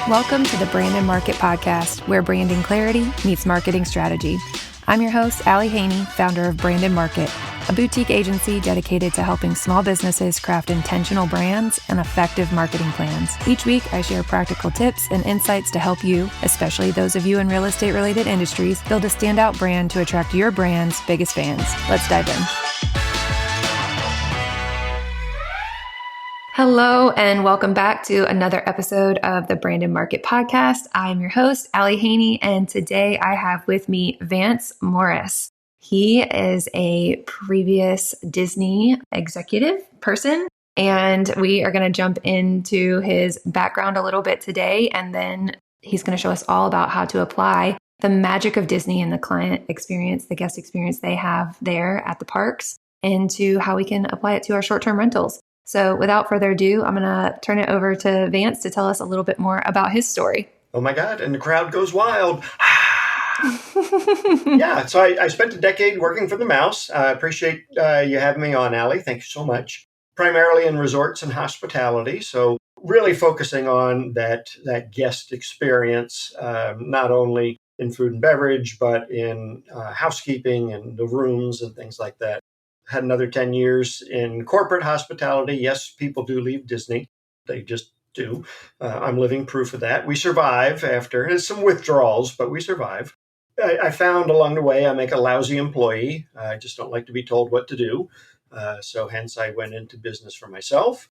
Welcome to the Brand and Market Podcast, where branding clarity meets marketing strategy. I'm your host, Allie Haney, founder of Brand and Market, a boutique agency dedicated to helping small businesses craft intentional brands and effective marketing plans. Each week, I share practical tips and insights to help you, especially those of you in real estate-related industries, build a standout brand to attract your brand's biggest fans. Let's dive in. Hello, and welcome back to another episode of the Brand and Market Podcast. I'm your host, Allie Haney, and today I have with me Vance Morris. He is a previous Disney executive person, and we are going to jump into his background a little bit today, and then he's going to show us all about how to apply the magic of Disney and the client experience, the guest experience they have there at the parks, into how we can apply it to our short-term rentals. So without further ado, I'm going to turn it over to Vance to tell us a little bit more about his story. Oh my God, and the crowd goes wild. Yeah, so I spent a decade working for the Mouse. I appreciate you having me on, Allie. Thank you so much. Primarily in resorts and hospitality. So really focusing on that guest experience, not only in food and beverage, but in housekeeping and the rooms and things like that. Had another 10 years in corporate hospitality. Yes, people do leave Disney. They just do. I'm living proof of that. We survive after. There's some withdrawals, but we survive. I found along the way I make a lousy employee. I just don't like to be told what to do. So hence I went into business for myself.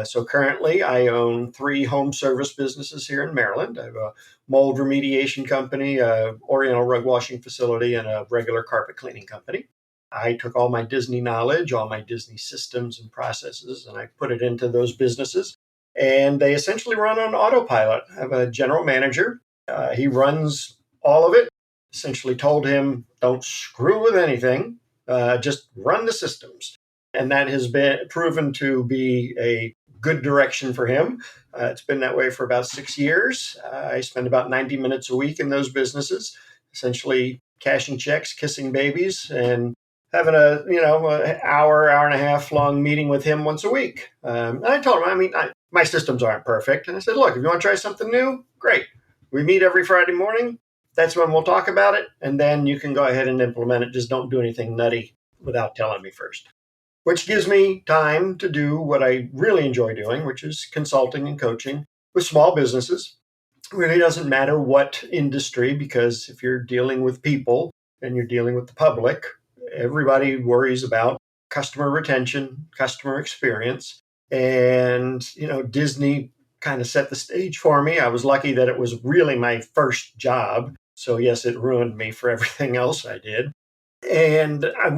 So currently I own 3 home service businesses here in Maryland. I have a mold remediation company, a Oriental rug washing facility, and a regular carpet cleaning company. I took all my Disney knowledge, all my Disney systems and processes, and I put it into those businesses. And they essentially run on autopilot. I have a general manager. He runs all of it. Essentially told him, don't screw with anything. Just run the systems. And that has been proven to be a good direction for him. It's been that way for about 6 years. I spend about 90 minutes a week in those businesses, essentially cashing checks, kissing babies, and having an hour and a half long meeting with him once a week. And I told him, my systems aren't perfect. And I said, look, if you want to try something new, great. We meet every Friday morning. That's when we'll talk about it. And then you can go ahead and implement it. Just don't do anything nutty without telling me first. Which gives me time to do what I really enjoy doing, which is consulting and coaching with small businesses. It really doesn't matter what industry, because if you're dealing with people and you're dealing with the public, everybody worries about customer retention, customer experience. And, Disney kind of set the stage for me. I was lucky that it was really my first job. So yes, it ruined me for everything else I did. And I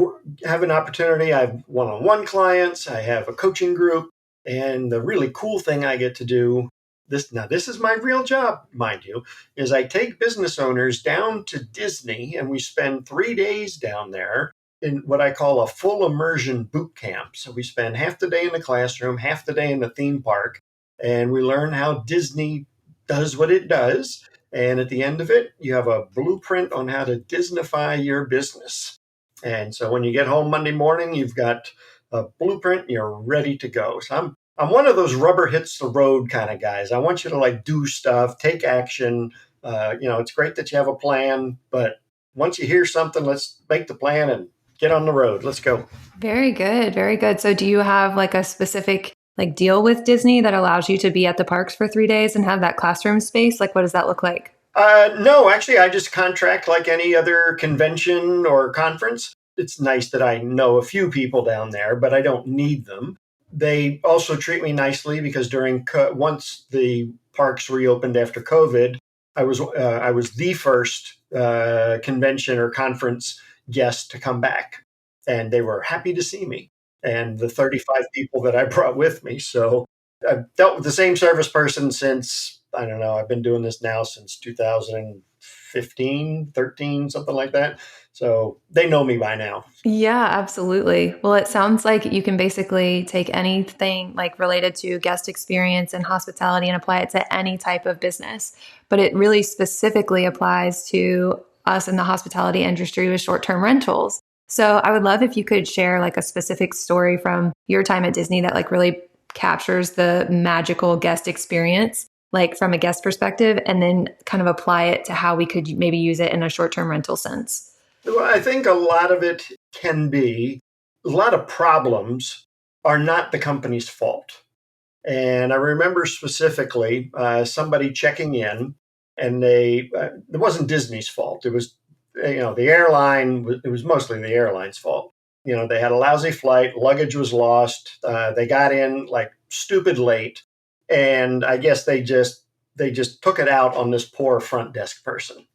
have an opportunity. I have one-on-one clients. I have a coaching group. And the really cool thing I get to do, this is my real job, mind you, is I take business owners down to Disney and we spend 3 days down there in what I call a full immersion boot camp. So we spend half the day in the classroom, half the day in the theme park, and we learn how Disney does what it does. And at the end of it, you have a blueprint on how to Disneyfy your business. And so when you get home Monday morning, you've got a blueprint, you're ready to go. So I'm one of those rubber hits the road kind of guys. I want you to do stuff, take action. It's great that you have a plan, but once you hear something, let's make the plan and get on the road. Let's go. Very good. Very good. So do you have a specific deal with Disney that allows you to be at the parks for 3 days and have that classroom space? What does that look like? No, actually, I just contract like any other convention or conference. It's nice that I know a few people down there, but I don't need them. They also treat me nicely because once the parks reopened after COVID, I was the first convention or conference guest to come back, and they were happy to see me and the 35 people that I brought with me. So I've dealt with the same service person since, I don't know, I've been doing this now since 2015, 13, something like that. So they know me by now. Yeah, absolutely. Well, it sounds like you can basically take anything related to guest experience and hospitality and apply it to any type of business. But it really specifically applies to us in the hospitality industry with short-term rentals. So I would love if you could share a specific story from your time at Disney that really captures the magical guest experience like from a guest perspective, and then kind of apply it to how we could maybe use it in a short-term rental sense? Well, I think a lot of it can be a lot of problems are not the company's fault. And I remember specifically somebody checking in, and it wasn't Disney's fault. It was, the airline. It was mostly the airline's fault. They had a lousy flight, luggage was lost. They got in like stupid late, and I guess they just took it out on this poor front desk person.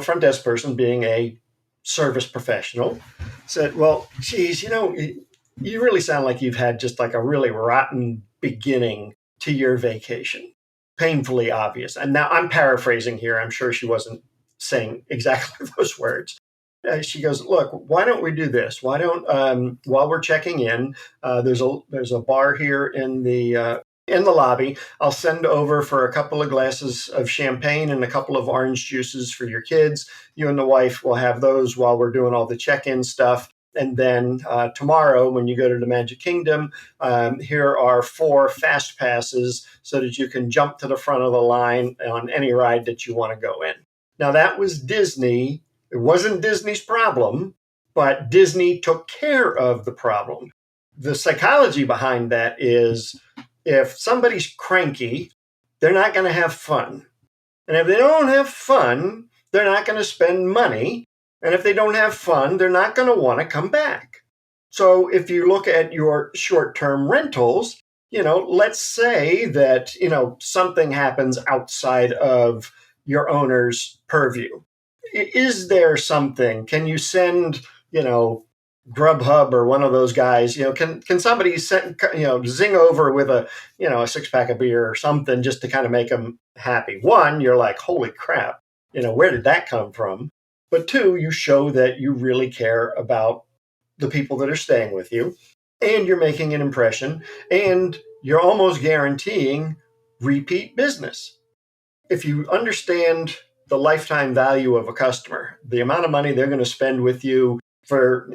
Front desk person being a service professional said, "Well, geez, you really sound like you've had just like a really rotten beginning to your vacation. Painfully obvious." And now I'm paraphrasing here. I'm sure she wasn't saying exactly those words. She goes, "Look, why don't we do this? Why don't while we're checking in, there's a bar here in the lobby. I'll send over for a couple of glasses of champagne and a couple of orange juices for your kids. You and the wife will have those while we're doing all the check-in stuff. And then tomorrow, when you go to the Magic Kingdom, here are 4 fast passes so that you can jump to the front of the line on any ride that you want to go in." Now, that was Disney. It wasn't Disney's problem, but Disney took care of the problem. The psychology behind that is if somebody's cranky, they're not going to have fun. And if they don't have fun, they're not going to spend money. And if they don't have fun, they're not going to want to come back. So if you look at your short-term rentals, let's say that, something happens outside of your owner's purview. Is there something? Can you send, Grubhub or one of those guys, can somebody send, zing over with a 6-pack of beer or something just to kind of make them happy? One, you're like, holy crap, where did that come from? But 2, you show that you really care about the people that are staying with you, and you're making an impression, and you're almost guaranteeing repeat business. If you understand the lifetime value of a customer, the amount of money they're going to spend with you for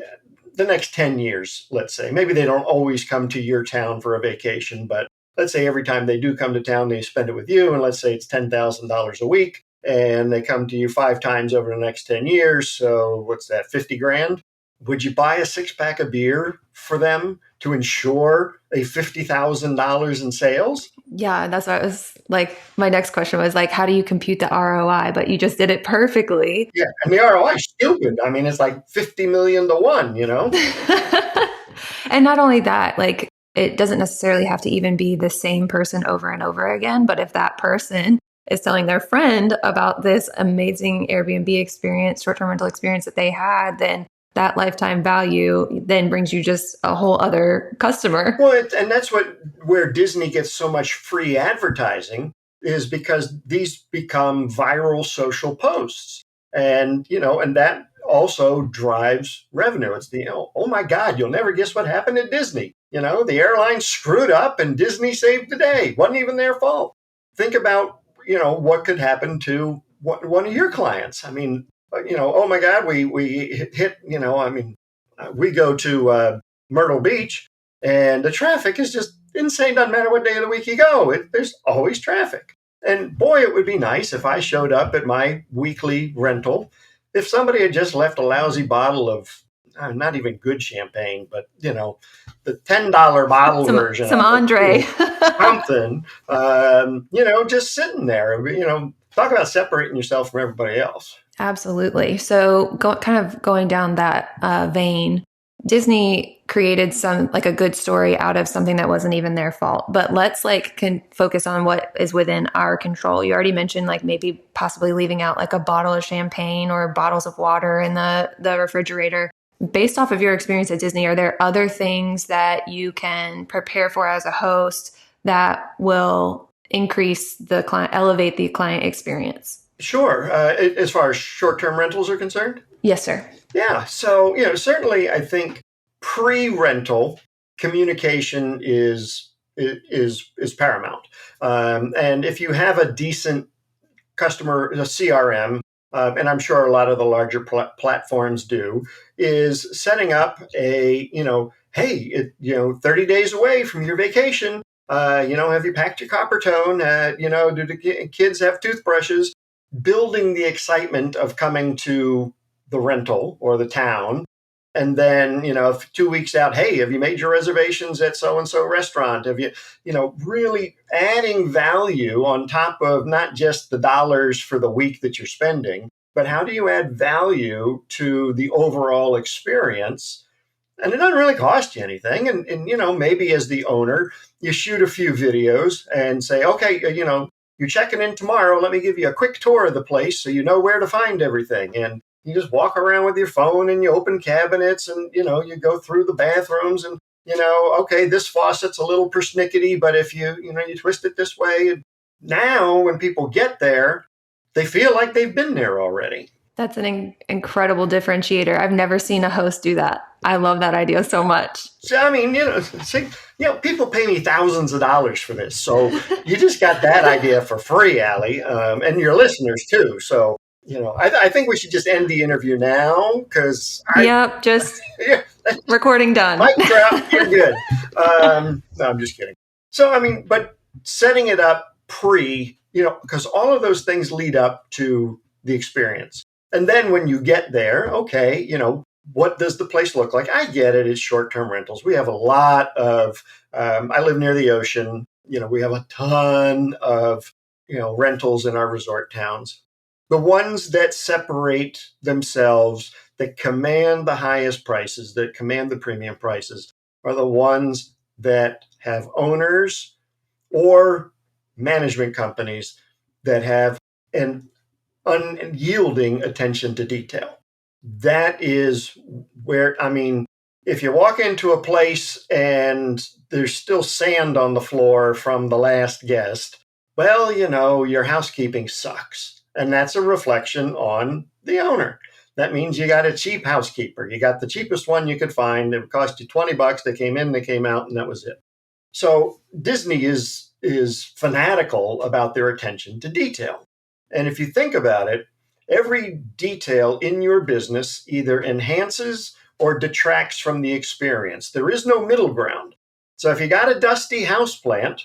the next 10 years, let's say. Maybe they don't always come to your town for a vacation, but let's say every time they do come to town, they spend it with you. And let's say it's $10,000 a week, and they come to you 5 times over the next 10 years. So what's that, 50 grand? Would you buy a 6-pack of beer for them to ensure a $50,000 in sales? Yeah, that's what I was like. My next question was like, how do you compute the ROI? But you just did it perfectly. Yeah, and the ROI is stupid. I mean, it's like 50 million to 1, And not only that, like it doesn't necessarily have to even be the same person over and over again. But if that person is telling their friend about this amazing Airbnb experience, short-term rental experience that they had, then that lifetime value then brings you just a whole other customer. Well, and that's where Disney gets so much free advertising, is because these become viral social posts. And, and that also drives revenue. It's oh my God, you'll never guess what happened at Disney. The airline screwed up and Disney saved the day. Wasn't even their fault. Think about, what could happen to one of your clients. I mean, oh my God, we hit, we go to Myrtle Beach, and the traffic is just insane. Doesn't matter what day of the week you go, there's always traffic. And boy, it would be nice if I showed up at my weekly rental, if somebody had just left a lousy bottle of not even good champagne, but the $10 bottle version, some Andre, something, just sitting there. Talk about separating yourself from everybody else. Absolutely. So kind of going down that vein, Disney created a good story out of something that wasn't even their fault. But let's focus on what is within our control. You already mentioned maybe possibly leaving out a bottle of champagne or bottles of water in the refrigerator. Based off of your experience at Disney, are there other things that you can prepare for as a host that will elevate the client experience? Sure. As far as short-term rentals are concerned? Yes, sir. Yeah. So, certainly I think pre-rental communication is paramount. And if you have a decent a CRM, and I'm sure a lot of the larger platforms do, is setting up a, hey, 30 days away from your vacation, Have you packed your copper tone? Do the kids have toothbrushes? Building the excitement of coming to the rental or the town. And then, 2 weeks out, hey, have you made your reservations at so and so restaurant? Have you, really adding value on top of not just the dollars for the week that you're spending, but how do you add value to the overall experience? And it doesn't really cost you anything. And maybe as the owner, you shoot a few videos and say, okay, you're checking in tomorrow. Let me give you a quick tour of the place so you know where to find everything. And you just walk around with your phone and you open cabinets and, you go through the bathrooms and, okay, this faucet's a little persnickety, but if you twist it this way. And now when people get there, they feel like they've been there already. That's an incredible differentiator. I've never seen a host do that. I love that idea so much. So, I mean, people pay me thousands of dollars for this. So you just got that idea for free, Allie, and your listeners too. So, I think we should just end the interview now because Yep, just recording done. Mic drop, you're good. No, I'm just kidding. So, I mean, but setting it up because all of those things lead up to the experience. And then when you get there, okay, what does the place look like? I get it. It's short-term rentals. We have a lot of, I live near the ocean. We have a ton of, rentals in our resort towns. The ones that separate themselves, that command the highest prices, that command the premium prices, are the ones that have owners or management companies that have an unyielding attention to detail. That is where, if you walk into a place and there's still sand on the floor from the last guest, well, your housekeeping sucks. And that's a reflection on the owner. That means you got a cheap housekeeper. You got the cheapest one you could find. It would cost you $20. They came in, they came out, and that was it. So Disney is fanatical about their attention to detail. And if you think about it, every detail in your business either enhances or detracts from the experience. There is no middle ground. So if you got a dusty houseplant,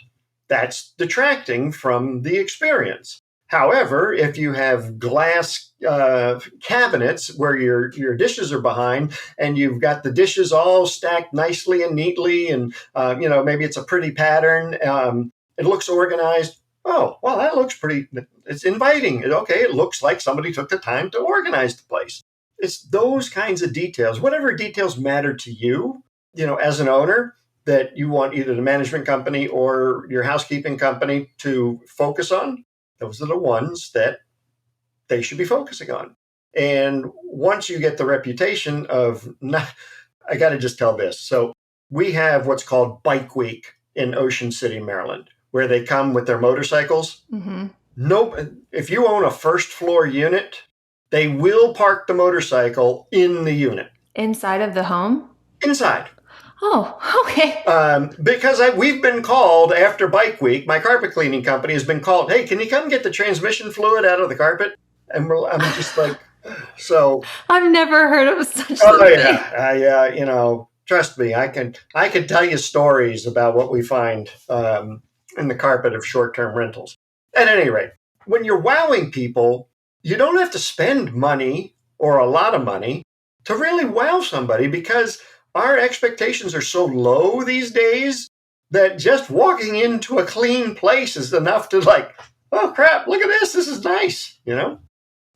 that's detracting from the experience. However, if you have glass cabinets where your dishes are behind and you've got the dishes all stacked nicely and neatly and, maybe it's a pretty pattern, it looks organized. Oh, well, that looks it's inviting. Okay, it looks like somebody took the time to organize the place. It's those kinds of details, whatever details matter to you, as an owner, that you want either the management company or your housekeeping company to focus on. Those are the ones that they should be focusing on. And once you get the reputation of, I got to just tell this. So we have what's called Bike Week in Ocean City, Maryland, where they come with their motorcycles. Mm-hmm. No, if you own a first floor unit, they will park the motorcycle in the unit. Inside of the home? Inside. Oh, okay. Because we've been called after Bike Week, my carpet cleaning company has been called, hey, can you come get the transmission fluid out of the carpet? And I'm just like, so. I've never heard of such something. Oh, yeah. Trust me, I can tell you stories about what we find in the carpet of short-term rentals. At any rate, when you're wowing people, you don't have to spend money or a lot of money to really wow somebody, because our expectations are so low these days that just walking into a clean place is enough to like, oh crap, look at this. This is nice,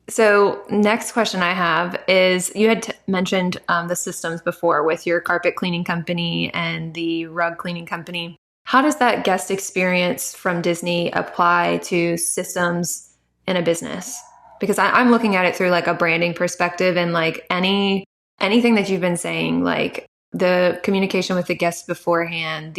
So next question I have is, you had mentioned the systems before with your carpet cleaning company and the rug cleaning company. How does that guest experience from Disney apply to systems in a business? Because I'm looking at it through like a branding perspective, and like anything that you've been saying, like the communication with the guests beforehand,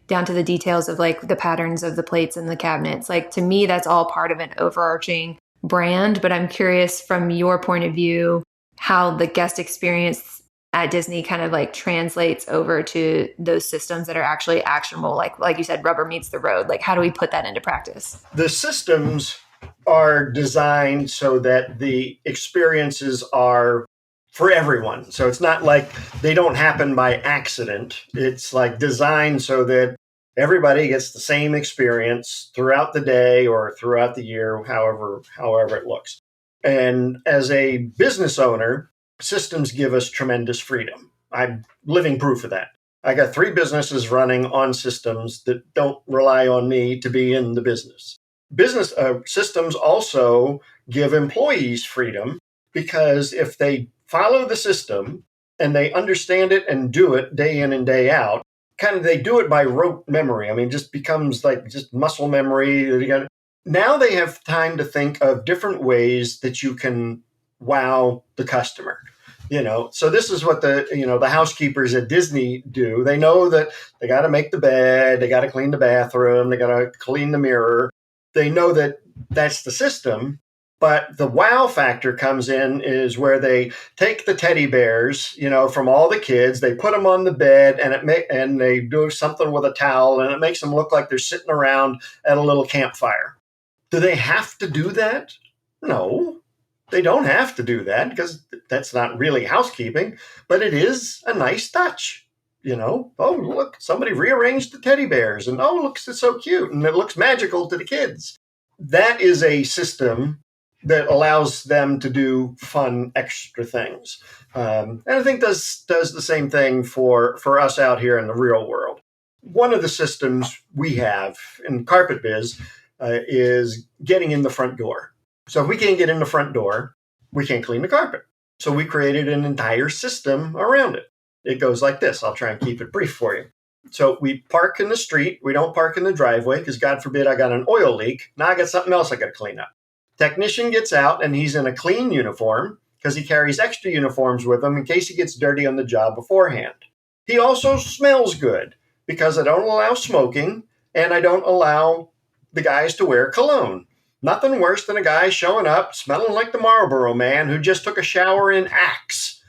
down to the details of like the patterns of the plates and the cabinets. Like, to me, that's all part of an overarching brand. But I'm curious from your point of view, how the guest experience at Disney kind of like translates over to those systems that are actually actionable. Like you said, rubber meets the road. Like, how do we put that into practice? The systems are designed so that the experiences are for everyone. So it's not like they don't happen by accident. It's like designed so that Everybody gets the same experience throughout the day or throughout the year, however it looks. And as a business owner, systems give us tremendous freedom. I'm living proof of that. I got 3 businesses running on systems that don't rely on me to be in the business. Business systems also give employees freedom, because if they follow the system and they understand it and do it day in and day out, they do it by rote memory. I mean, it just becomes like just muscle memory. Now they have time to think of different ways that you can wow the customer. So this is what the housekeepers at Disney do. They know that they got to make the bed, they got to clean the bathroom, they got to clean the mirror. They know that that's the system. But the wow factor comes in is where they take the teddy bears, from all the kids, they put them on the bed, and they do something with a towel, and it makes them look like they're sitting around at a little campfire. Do they have to do that? No, they don't have to do that, because that's not really housekeeping, but it is a nice touch. Oh, look, somebody rearranged the teddy bears, and oh, look, it's so cute, and it looks magical to the kids. That is a system that allows them to do fun, extra things. And I think does the same thing for us out here in the real world. One of the systems we have in Carpet Biz is getting in the front door. So if we can't get in the front door, we can't clean the carpet. So we created an entire system around it. It goes like this. I'll try and keep it brief for you. So we park in the street. We don't park in the driveway because, God forbid, I got an oil leak. Now I got something else I got to clean up. Technician gets out, and he's in a clean uniform because he carries extra uniforms with him in case he gets dirty on the job beforehand. He also smells good because I don't allow smoking, and I don't allow the guys to wear cologne. Nothing worse than a guy showing up smelling like the Marlboro Man who just took a shower in Axe.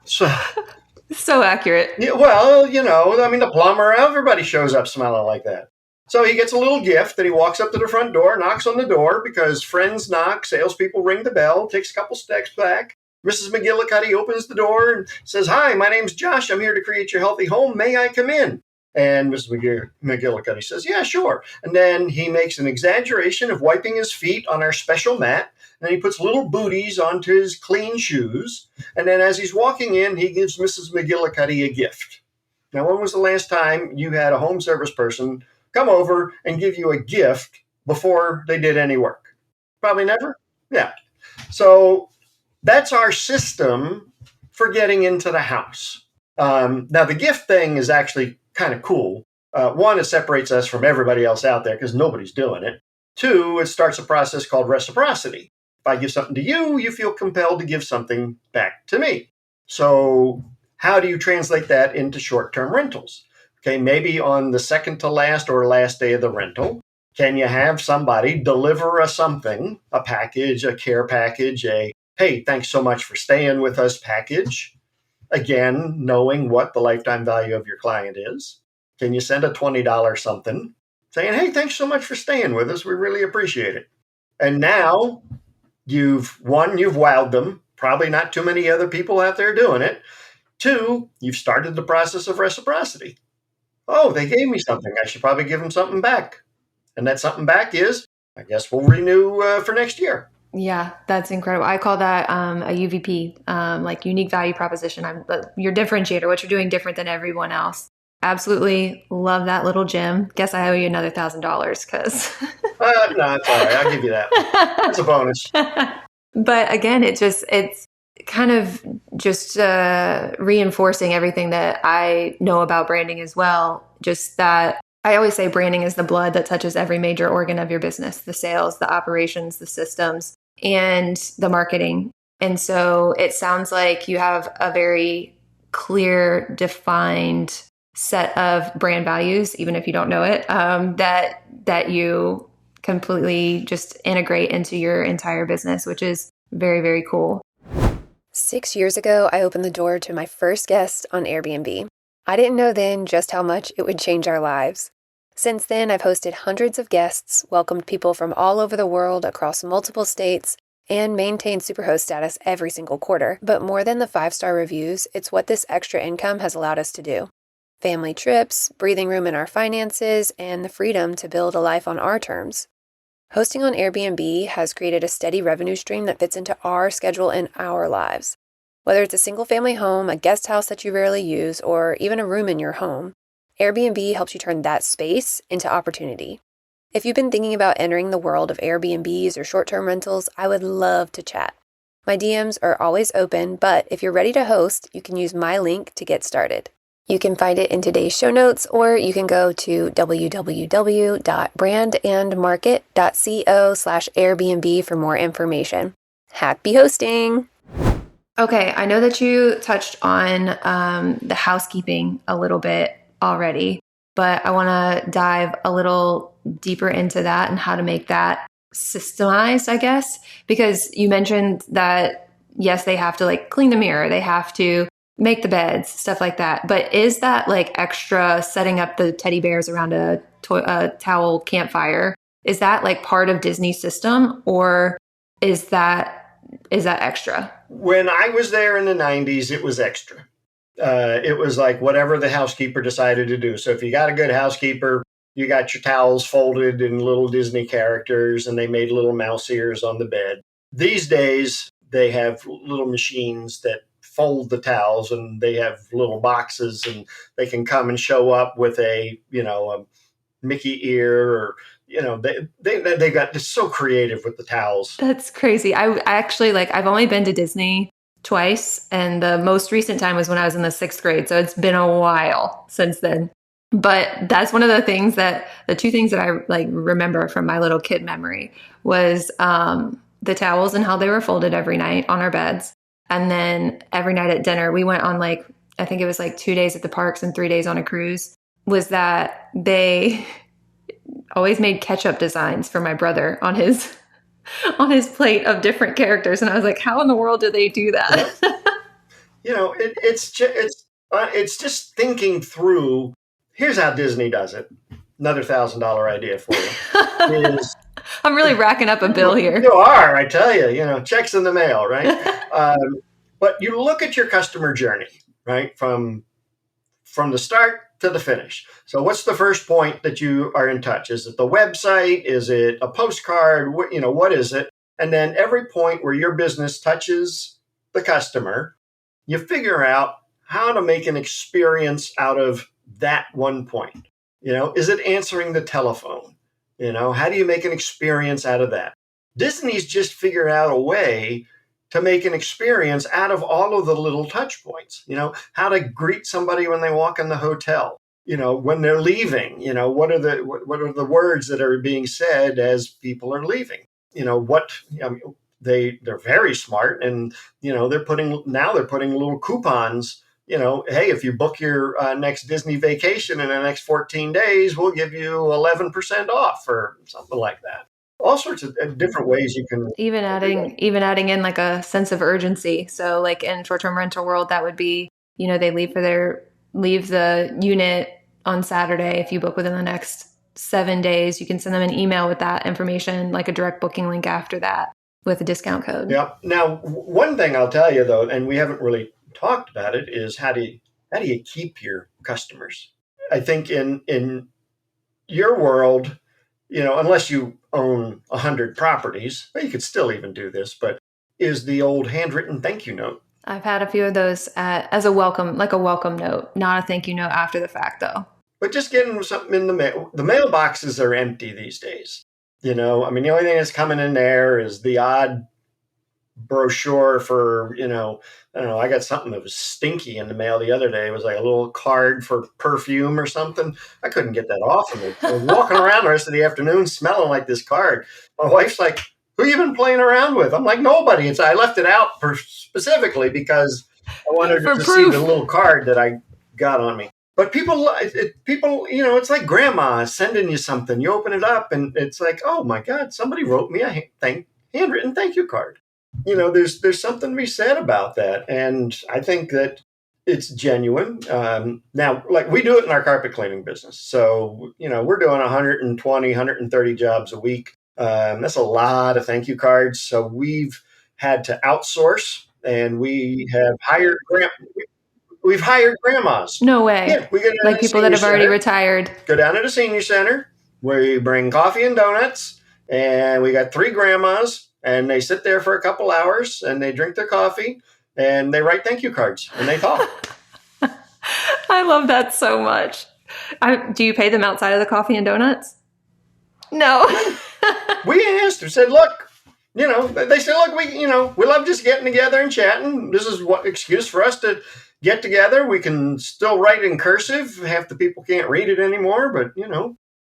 So accurate. Yeah, well, the plumber, everybody shows up smelling like that. So he gets a little gift that he walks up to the front door, knocks on the door because friends knock, salespeople ring the bell, takes a couple steps back. Mrs. McGillicuddy opens the door and says, "Hi, my name's Josh. I'm here to create your healthy home. May I come in?" And Mrs. McGillicuddy says, "Yeah, sure." And then he makes an exaggeration of wiping his feet on our special mat. And then he puts little booties onto his clean shoes. And then as he's walking in, he gives Mrs. McGillicuddy a gift. Now, when was the last time you had a home service person come over and give you a gift before they did any work? Probably never. Yeah. So that's our system for getting into the house. Now, the gift thing is actually kind of cool. One, it separates us from everybody else out there because nobody's doing it. 2, it starts a process called reciprocity. If I give something to you, you feel compelled to give something back to me. So how do you translate that into short-term rentals? Okay, maybe on the second to last or last day of the rental, can you have somebody deliver us something, a package, a care package, a, "Hey, thanks so much for staying with us" package? Again, knowing what the lifetime value of your client is. Can you send a $20 something saying, "Hey, thanks so much for staying with us. We really appreciate it." And now you've wowed them. Probably not too many other people out there doing it. 2, you've started the process of reciprocity. Oh, they gave me something. I should probably give them something back. And that something back is, I guess we'll renew for next year. Yeah, that's incredible. I call that a UVP, like unique value proposition. Your differentiator, what you're doing different than everyone else. Absolutely love that little gem. Guess I owe you another $1,000 because. No, it's all right. I'll give you that one. That's a bonus. But again, it's kind of just reinforcing everything that I know about branding as well. Just that I always say branding is the blood that touches every major organ of your business, the sales, the operations, the systems, and the marketing. And so it sounds like you have a very clear, defined set of brand values, even if you don't know it, that you completely just integrate into your entire business, which is very, very cool. 6 years ago, I opened the door to my first guest on Airbnb. I didn't know then just how much it would change our lives. Since then, I've hosted hundreds of guests, welcomed people from all over the world across multiple states, and maintained Superhost status every single quarter. But more than the 5-star reviews, it's what this extra income has allowed us to do. family trips, breathing room in our finances, and the freedom to build a life on our terms. Hosting on Airbnb has created a steady revenue stream that fits into our schedule and our lives. Whether it's a single-family home, a guest house that you rarely use, or even a room in your home, Airbnb helps you turn that space into opportunity. If you've been thinking about entering the world of Airbnbs or short-term rentals, I would love to chat. My DMs are always open, but if you're ready to host, you can use my link to get started. You can find it in today's show notes, or you can go to www.brandandmarket.co/Airbnb for more information. Happy hosting! Okay, I know that you touched on the housekeeping a little bit already, but I want to dive a little deeper into that and how to make that systemized, I guess, because you mentioned that, yes, they have to like clean the mirror, they have to make the beds, stuff like that. But is that like extra setting up the teddy bears around a towel campfire? Is that like part of Disney's system, or is that extra? When I was there in the 90s, it was extra. It was like whatever the housekeeper decided to do. So if you got a good housekeeper, you got your towels folded in little Disney characters and they made little mouse ears on the bed. These days, they have little machines that fold the towels and they have little boxes and they can come and show up with a Mickey ear, or they got just so creative with the towels. That's crazy. I actually I've only been to Disney twice, and the most recent time was when I was in the 6th grade. So it's been a while since then. But that's one of the two things that I remember from my little kid memory was the towels and how they were folded every night on our beds. And then every night at dinner, we went on I think it was 2 days at the parks and 3 days on a cruise, was that they always made ketchup designs for my brother on his plate of different characters. And I was like, how in the world do they do that? It's just thinking through. Here's how Disney does it. Another $1,000 idea for you. I'm really racking up a bill here. You are, I tell you, checks in the mail, right? But you look at your customer journey, right? From the start to the finish. So what's the first point that you are in touch? Is it the website? Is it a postcard? What is it? And then every point where your business touches the customer, you figure out how to make an experience out of that one point. Is it answering the telephone? How do you make an experience out of that? Disney's just figured out a way to make an experience out of all of the little touch points. How to greet somebody when they walk in the hotel, when they're leaving, what are the words that are being said as people are leaving? They're very smart, and they're putting little coupons. Hey, if you book your next Disney vacation in the next 14 days, we'll give you 11% off or something like that. All sorts of different ways you can even adding in a sense of urgency. So in short-term rental world, that would be, they leave the unit on Saturday. If you book within the next 7 days, you can send them an email with that information, like a direct booking link after that with a discount code. Yeah. Now, one thing I'll tell you though, and we haven't really talked about it, is how do you keep your customers? I think in your world, unless you own 100 properties, well, you could still even do this, but is the old handwritten thank you note. I've had a few of those as a welcome note, not a thank you note after the fact though. But just getting something in the mail. The mailboxes are empty these days. The only thing that's coming in there is the odd brochure for, I don't know, I got something that was stinky in the mail the other day. It was like a little card for perfume or something. I couldn't get that off of me. I was walking around the rest of the afternoon smelling like this card. My wife's like, who you been playing around with? I'm like, nobody. I left it out specifically because I wanted to see the little card that I got on me. But people, it's like grandma sending you something. You open it up and it's like, oh my God, somebody wrote me a handwritten thank you card. There's something to be said about that. And I think that it's genuine. Now, we do it in our carpet cleaning business. So, we're doing 120, 130 jobs a week. That's a lot of thank you cards. So we've had to outsource, and we have hired We've hired grandmas. No way. Yeah, we go down Like to the people that senior have already center. retired. Go down to the senior center. We bring coffee and donuts, and we got 3 grandmas, and they sit there for a couple hours, and they drink their coffee, and they write thank you cards, and they talk. I love that so much. Do you pay them outside of the coffee and donuts? No. We asked, we said, look, they said, look, we love just getting together and chatting. This is what excuse for us to get together. We can still write in cursive. Half the people can't read it anymore, but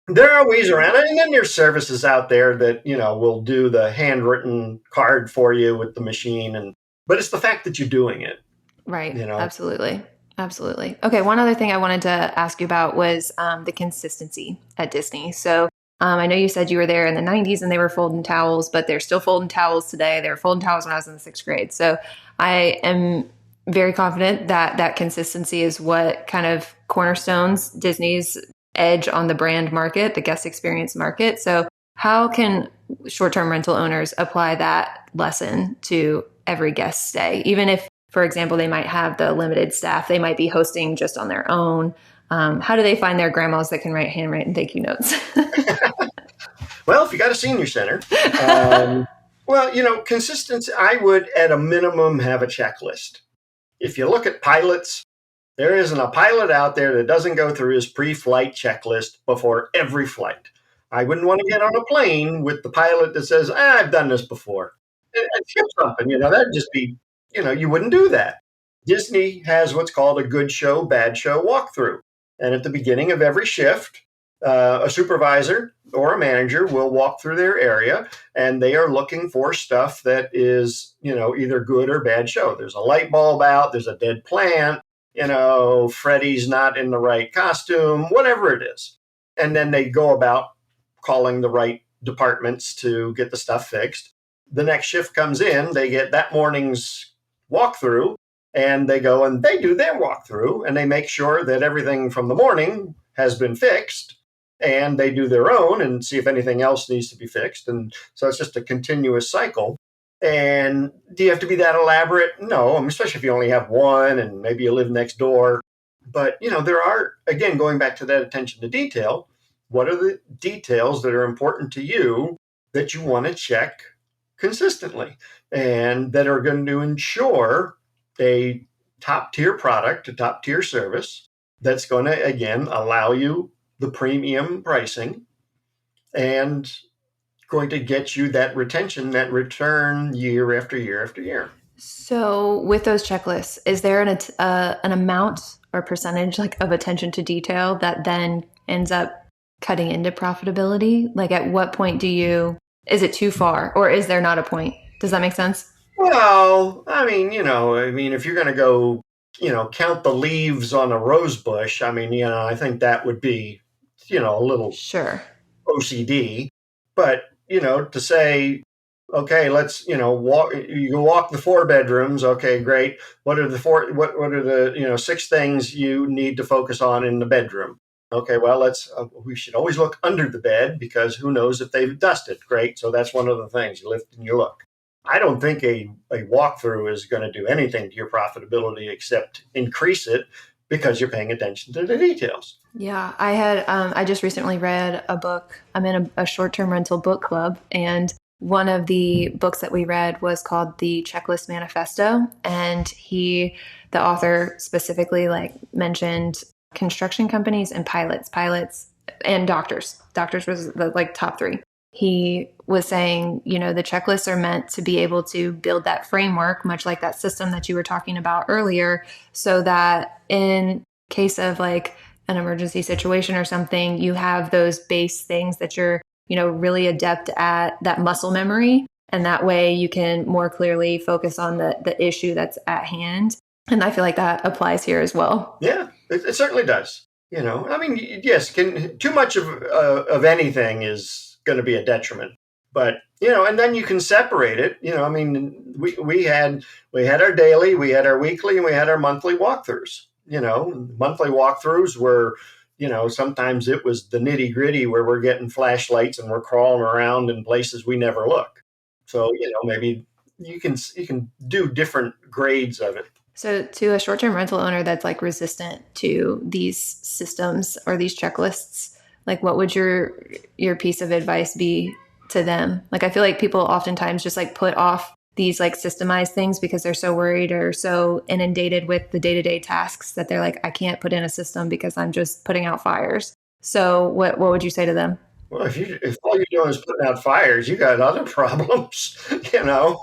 there are ways around it. And then there's services out there that, will do the handwritten card for you with the machine. But it's the fact that you're doing it. Right. Absolutely. Absolutely. Okay. One other thing I wanted to ask you about was the consistency at Disney. So I know you said you were there in the 90s and they were folding towels, but they're still folding towels today. They were folding towels when I was in the 6th grade. So I am very confident that that consistency is what kind of cornerstones Disney's edge on the brand market, the guest experience market. So how can short-term rental owners apply that lesson to every guest stay? Even if, for example, they might have the limited staff, they might be hosting just on their own. How do they find their grandmas that can write handwritten thank you notes? Well, if you got a senior center, consistency, I would at a minimum have a checklist. If you look at pilots, there isn't a pilot out there that doesn't go through his pre-flight checklist before every flight. I wouldn't want to get on a plane with the pilot that says, I've done this before. And ship something, that'd just be, you wouldn't do that. Disney has what's called a good show, bad show walkthrough. And at the beginning of every shift, a supervisor or a manager will walk through their area, and they are looking for stuff that is, either good or bad show. There's a light bulb out, there's a dead plant, Freddy's not in the right costume, whatever it is. And then they go about calling the right departments to get the stuff fixed. The next shift comes in, they get that morning's walkthrough, and they go and they do their walkthrough, and they make sure that everything from the morning has been fixed, and they do their own and see if anything else needs to be fixed. And so it's just a continuous cycle. And do you have to be that elaborate? No, especially if you only have one and maybe you live next door. But, there are, again, going back to that attention to detail, what are the details that are important to you that you want to check consistently and that are going to ensure a top tier product, a top tier service that's going to, again, allow you the premium pricing and going to get you that retention, that return year after year after year. So with those checklists, is there an amount or percentage of attention to detail that then ends up cutting into profitability? Like at what point is it too far or is there not a point? Does that make sense? Well, if you're going to go, count the leaves on a rose bush, I think that would be, a little sure OCD. But, to say, okay, let's, walk the 4 bedrooms. Okay, great. What are the 6 things you need to focus on in the bedroom? Okay, well, we should always look under the bed because who knows if they've dusted. Great. So that's one of the things. You lift and you look. I don't think a walkthrough is going to do anything to your profitability except increase it because you're paying attention to the details. Yeah, I just recently read a book. I'm in a short-term rental book club, and one of the books that we read was called The Checklist Manifesto. And the author specifically mentioned construction companies and pilots and doctors. Doctors was the top 3. He was saying, the checklists are meant to be able to build that framework, much like that system that you were talking about earlier, so that in case of an emergency situation or something, you have those base things that you're, really adept at, that muscle memory. And that way you can more clearly focus on the issue that's at hand. And I feel like that applies here as well. Yeah, it certainly does. Yes, too much of anything is going to be a detriment, but and then you can separate it. We had our daily, we had our weekly, and we had our monthly walkthroughs. Monthly walkthroughs were, sometimes it was the nitty gritty where we're getting flashlights and we're crawling around in places we never look. So maybe you can do different grades of it. So to a short-term rental owner that's like resistant to these systems or these checklists, like what would your piece of advice be to them? Like I feel like people oftentimes just like put off these like systemized things because they're so worried or so inundated with the day-to-day tasks that they're like, I can't put in a system because I'm just putting out fires. So what would you say to them? Well, if all you're doing is putting out fires, you got other problems, you know.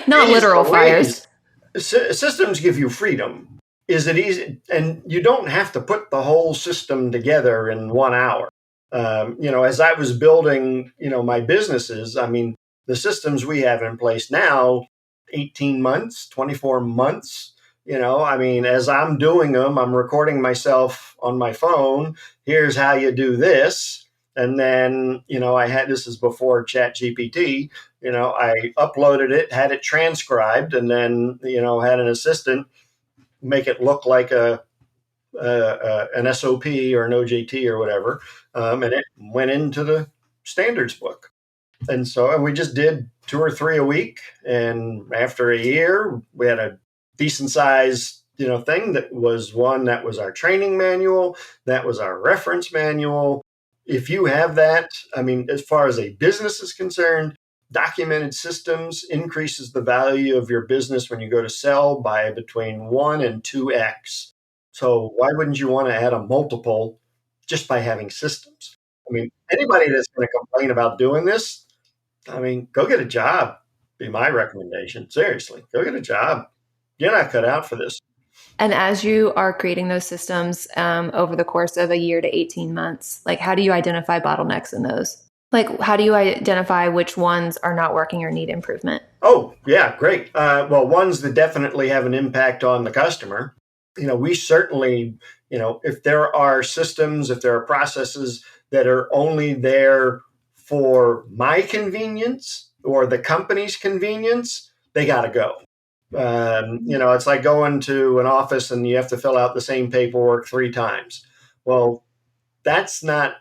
Not Geez literal fires. Louise. Systems give you freedom. Is it easy? And you don't have to put the whole system together in 1 hour. As I was building, my businesses, I mean, the systems we have in place now, 18 months, 24 months, I mean, as I'm doing them, I'm recording myself on my phone. Here's how you do this. And then, this is before Chat GPT, I uploaded it, had it transcribed, and then, had an assistant make it look like an SOP or an OJT or whatever. And it went into the standards book. And we just did 2 or 3 a week. And after a year, we had a decent sized, thing that was our training manual. That was our reference manual. If you have that, I mean, as far as a business is concerned, documented systems increases the value of your business when you go to sell by between 1 and 2x. So why wouldn't you want to add a multiple just by having systems? I mean, anybody that's going to complain about doing this, I mean, go get a job, be my recommendation. Seriously, go get a job. You're not cut out for this. And as you are creating those systems over the course of a year to 18 months, like how do you identify bottlenecks in those? Like how do you identify which ones are not working or need improvement? Oh, yeah, great. Well, ones that definitely have an impact on the customer. We certainly, if there are systems, if there are processes that are only there for my convenience or the company's convenience, they got to go. It's like going to an office and you have to fill out the same paperwork 3 times. Well, that's not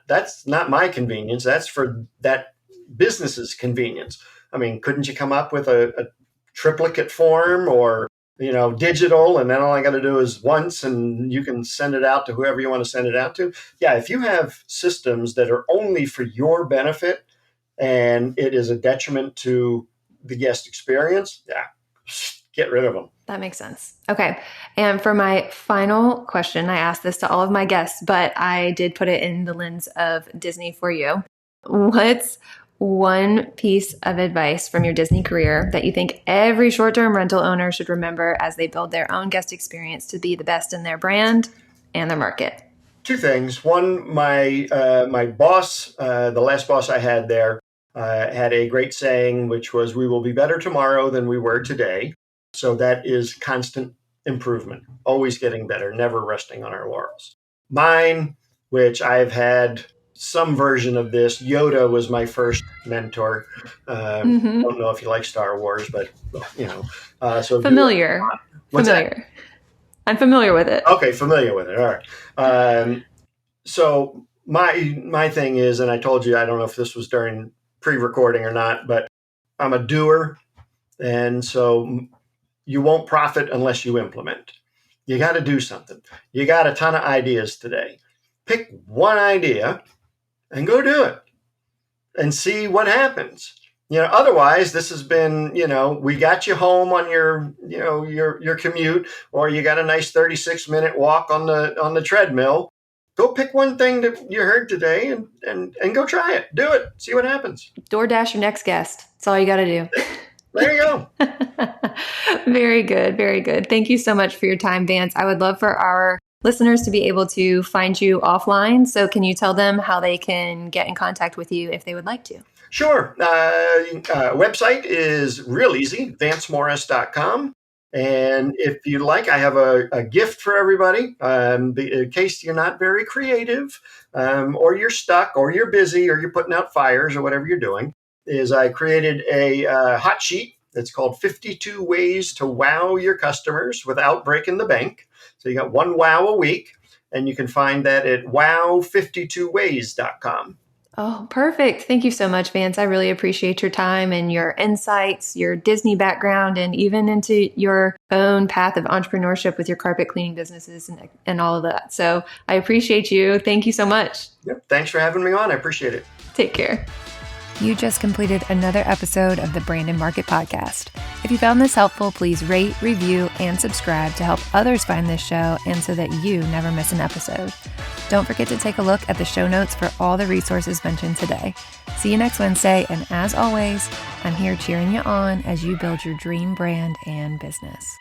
my convenience. That's for that business's convenience. I mean, couldn't you come up with a triplicate form or digital, and then all I got to do is once, and you can send it out to whoever you want to send it out to? Yeah, if you have systems that are only for your benefit and it is a detriment to the guest experience, yeah, get rid of them. That makes sense. Okay. And for my final question, I asked this to all of my guests, but I did put it in the lens of Disney for you. What's one piece of advice from your Disney career that you think every short-term rental owner should remember as they build their own guest experience to be the best in their brand and their market? 2 things. One, my boss, the last boss I had there, had a great saying, which was, "We will be better tomorrow than we were today." So that is constant improvement, always getting better, never resting on our laurels. Mine, which I've had some version of this, Yoda was my first mentor. I don't know if you like Star Wars, but so familiar. What's familiar. That? I'm familiar with it. Okay, familiar with it. All right. So my thing is, and I told you, I don't know if this was during pre-recording or not, but I'm a doer, and so you won't profit unless you implement. You got to do something. You got a ton of ideas today. Pick one idea and go do it and see what happens. Otherwise, this has been, we got you home on your commute, or you got a nice 36-minute walk on the treadmill. Go pick one thing that you heard today and go try it. Do it. See what happens. DoorDash your next guest. That's all you got to do. There you go. Very good. Very good. Thank you so much for your time, Vance. I would love for our listeners to be able to find you offline. So can you tell them how they can get in contact with you if they would like to? Sure. Website is real easy, vancemorris.com. And if you like, I have a gift for everybody. In case you're not very creative, or you're stuck, or you're busy, or you're putting out fires, or whatever you're doing, is I created a hot sheet. It's called 52 Ways to Wow Your Customers Without Breaking the Bank. So you got one wow a week, and you can find that at wow52ways.com. Oh, perfect. Thank you so much, Vance. I really appreciate your time and your insights, your Disney background, and even into your own path of entrepreneurship with your carpet cleaning businesses and all of that. So I appreciate you. Thank you so much. Yep. Thanks for having me on. I appreciate it. Take care. You just completed another episode of the Brandon Market Podcast. If you found this helpful, please rate, review, and subscribe to help others find this show and so that you never miss an episode. Don't forget to take a look at the show notes for all the resources mentioned today. See you next Wednesday, and as always, I'm here cheering you on as you build your dream brand and business.